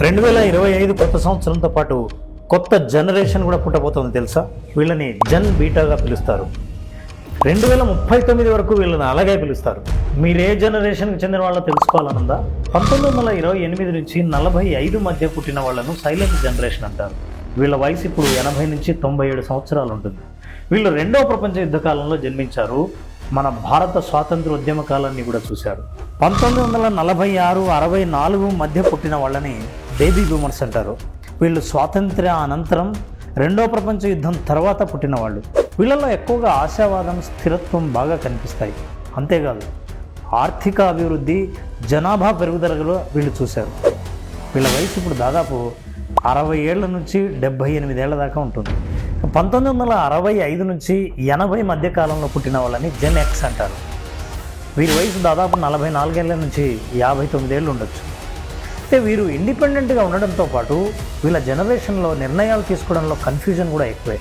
2025 కొత్త సంవత్సరంతో పాటు కొత్త జనరేషన్ కూడా పుట్టబోతుంది తెలుసా. వీళ్ళని జన్ బీటాగా పిలుస్తారు. 2039 వరకు వీళ్ళని అలాగే పిలుస్తారు. మీరు ఏ జనరేషన్కి చెందిన వాళ్ళో తెలుసుకోవాలనుందా? 1928 నుంచి 45 మధ్య పుట్టిన వాళ్ళను సైలెంట్ జనరేషన్ అంటారు. వీళ్ళ వయసు ఇప్పుడు 80 నుంచి 97 సంవత్సరాలు ఉంటుంది. వీళ్ళు రెండవ ప్రపంచ యుద్ధ కాలంలో జన్మించారు. మన భారత స్వాతంత్ర ఉద్యమ కాలాన్ని కూడా చూశారు. 1946, 64 మధ్య పుట్టిన వాళ్ళని బేబీ బూమర్స్ అంటారు. వీళ్ళు స్వాతంత్ర్య అనంతరం రెండవ ప్రపంచ యుద్ధం తర్వాత పుట్టిన వాళ్ళు. వీళ్ళలో ఎక్కువగా ఆశావాదం, స్థిరత్వం బాగా కనిపిస్తాయి. అంతేకాదు ఆర్థిక అభివృద్ధి, జనాభా పెరుగుదలలో వీళ్ళు చూశారు. వీళ్ళ వయసు ఇప్పుడు దాదాపు 60 ఏళ్ల నుంచి 78 ఏళ్ల దాకా ఉంటుంది. 1965 నుంచి 80 మధ్య కాలంలో పుట్టిన వాళ్ళని జెన్ ఎక్స్ అంటారు. వీరి వయసు దాదాపు 44 ఏళ్ల నుంచి 59 ఏళ్ళు ఉండొచ్చు. అంటే వీరు ఇండిపెండెంట్గా ఉండడంతో పాటు వీళ్ళ జనరేషన్లో నిర్ణయాలు తీసుకోవడంలో కన్ఫ్యూజన్ కూడా ఎక్కువే.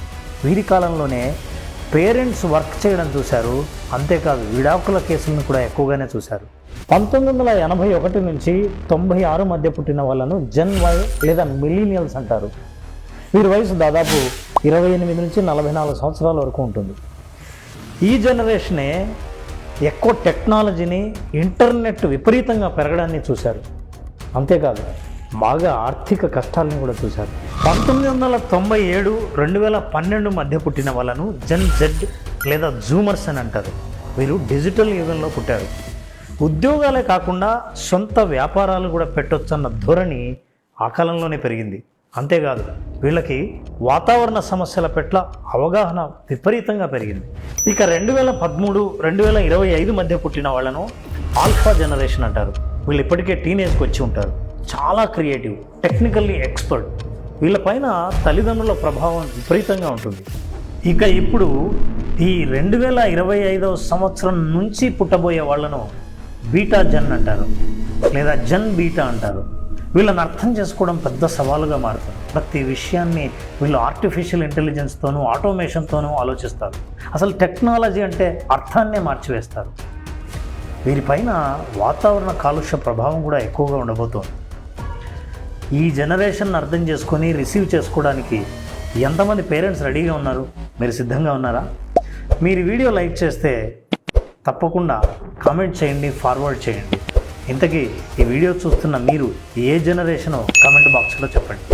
వీరి కాలంలోనే పేరెంట్స్ వర్క్ చేయడం చూశారు. అంతేకాదు విడాకుల కేసులను కూడా ఎక్కువగానే చూశారు. 1981 నుంచి 96 మధ్య పుట్టిన వాళ్ళను జెన్ వై లేదా మిలీనియల్స్ అంటారు. వీరి వయసు దాదాపు 28 నుంచి 44 సంవత్సరాల వరకు ఉంటుంది. ఈ జనరేషనే ఎక్కువ టెక్నాలజీని, ఇంటర్నెట్ విపరీతంగా పెరగడాన్ని చూశారు. అంతేకాదు బాగా ఆర్థిక కష్టాలను కూడా చూశారు. 1997, 2012 మధ్య పుట్టిన వాళ్ళను జెన్ జెడ్ లేదా జూమర్స్ అని అంటారు. వీరు డిజిటల్ యుగంలో పుట్టారు. ఉద్యోగాలే కాకుండా సొంత వ్యాపారాలు కూడా పెట్టొచ్చన్న ధోరణి ఆ కాలంలోనే పెరిగింది. అంతేకాదు వీళ్ళకి వాతావరణ సమస్యల పట్ల అవగాహన విపరీతంగా పెరిగింది. ఇక 2013, 2025 మధ్య పుట్టిన వాళ్ళను ఆల్ఫా జనరేషన్ అంటారు. వీళ్ళు ఇప్పటికే టీనేజ్కి వచ్చి ఉంటారు. చాలా క్రియేటివ్, టెక్నికల్లీ ఎక్స్పర్ట్. వీళ్ళపైన తల్లిదండ్రుల ప్రభావం విపరీతంగా ఉంటుంది. ఇక ఇప్పుడు ఈ 2025 సంవత్సరం నుంచి పుట్టబోయే వాళ్ళను బీటా జెన్ అంటారు లేదా జెన్ బీటా అంటారు. వీళ్ళని అర్థం చేసుకోవడం పెద్ద సవాలుగా మారుతుంది. ప్రతి విషయాన్ని వీళ్ళు ఆర్టిఫిషియల్ ఇంటెలిజెన్స్తోనూ, ఆటోమేషన్తోనూ ఆలోచిస్తారు. అసలు టెక్నాలజీ అంటే అర్థాన్నే మార్చివేస్తారు. వీరిపైన వాతావరణ కాలుష్య ప్రభావం కూడా ఎక్కువగా ఉండబోతోంది. ఈ జనరేషన్ అర్థం చేసుకొని రిసీవ్ చేసుకోవడానికి ఎంతమంది పేరెంట్స్ రెడీగా ఉన్నారు? మీరు సిద్ధంగా ఉన్నారా? మీరు వీడియో లైక్ చేస్తే తప్పకుండా కామెంట్ చేయండి, ఫార్వర్డ్ చేయండి. ఇంతకీ ఈ వీడియో చూస్తున్న మీరు ఏ జనరేషనో కామెంట్ బాక్స్లో చెప్పండి.